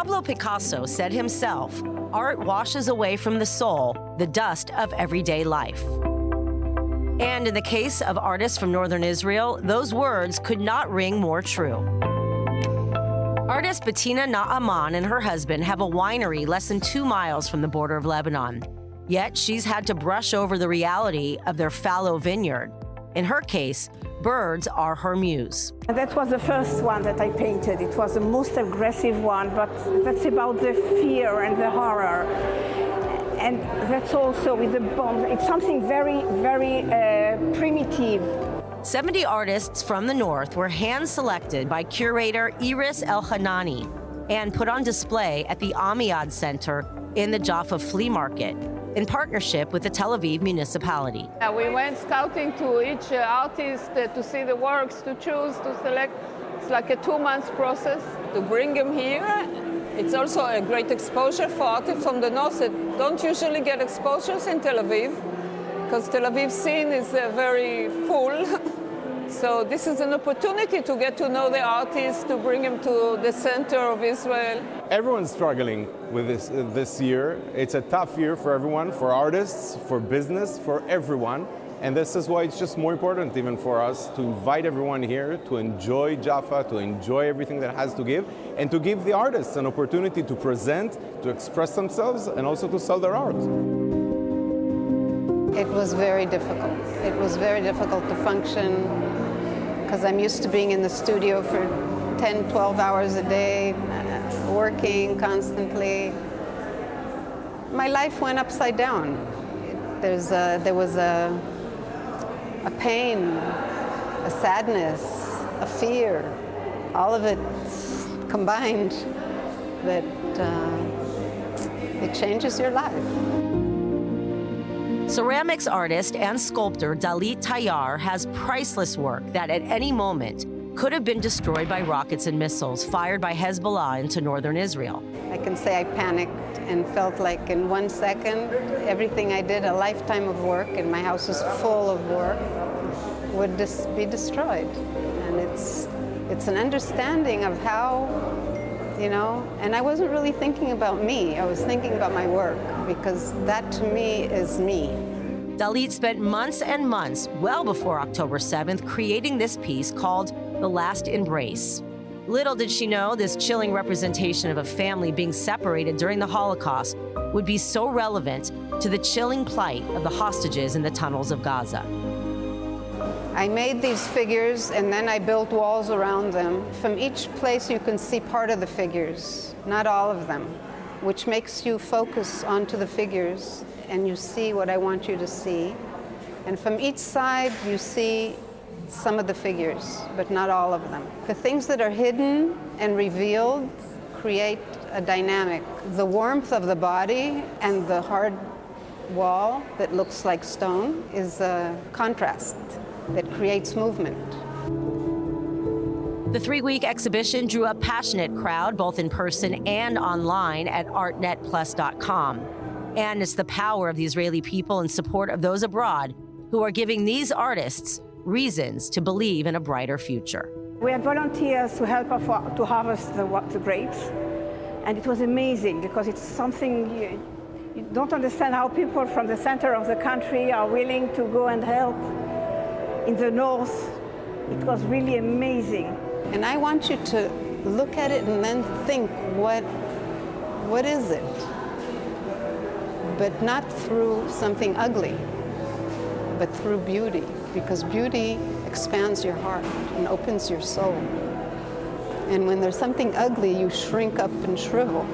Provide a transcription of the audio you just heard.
Pablo Picasso said himself, art washes away from the soul the dust of everyday life. And in the case of artists from northern Israel, those words could not ring more true. Artist Bettina Naaman and her husband have a winery less than 2 miles from the border of Lebanon. Yet she's had to brush over the reality of their fallow vineyard. In her case, birds are her muse. That was the first one that I painted. It was the most aggressive one, but that's about the fear and the horror. And that's also with the bombs. It's something very, very primitive. 70 artists from the north were hand-selected by curator Iris El-Hanani and put on display at the Amiad Center in the Jaffa flea market in partnership with the Tel Aviv municipality. We went scouting to each artist to see the works, to choose, to select. It's like a 2-month process to bring them here. It's also a great exposure for artists from the north that don't usually get exposures in Tel Aviv, because Tel Aviv scene is very full. So this is an opportunity to get to know the artists, to bring them to the center of Israel. Everyone's struggling with this year. It's a tough year for everyone, for artists, for business, for everyone. And this is why it's just more important even for us to invite everyone here to enjoy Jaffa, to enjoy everything that it has to give, and to give the artists an opportunity to present, to express themselves, and also to sell their art. It was very difficult. It was very difficult to function because I'm used to being in the studio for 10, 12 hours a day, working constantly. My life went upside down. There was a pain, a sadness, a fear, all of it combined that it changes your life. Ceramics artist and sculptor Dalit Tayar has priceless work that at any moment could have been destroyed by rockets and missiles fired by Hezbollah into northern Israel. I can say I panicked and felt like in 1 second, everything I did, a lifetime of work, and my house is full of work, would be destroyed. And it's an understanding of how, and I wasn't really thinking about me. I was thinking about my work, because that to me is me. Dalit spent months and months, well before October 7th, creating this piece called The Last Embrace. Little did she know this chilling representation of a family being separated during the Holocaust would be so relevant to the chilling plight of the hostages in the tunnels of Gaza. I made these figures and then I built walls around them. From each place you can see part of the figures, not all of them, which makes you focus onto the figures and you see what I want you to see. And from each side you see some of the figures, but not all of them. The things that are hidden and revealed create a dynamic. The warmth of the body and the hard wall that looks like stone is a contrast that creates movement. The 3-week exhibition drew a passionate crowd, both in person and online at artnetplus.com. And it's the power of the Israeli people in support of those abroad who are giving these artists reasons to believe in a brighter future. We had volunteers to help us to harvest the grapes, and it was amazing because it's something you don't understand how people from the center of the country are willing to go and help in the north. It was really amazing. And I want you to look at it and then think, what is it? But not through something ugly, but through beauty, because beauty expands your heart and opens your soul. And when there's something ugly, you shrink up and shrivel.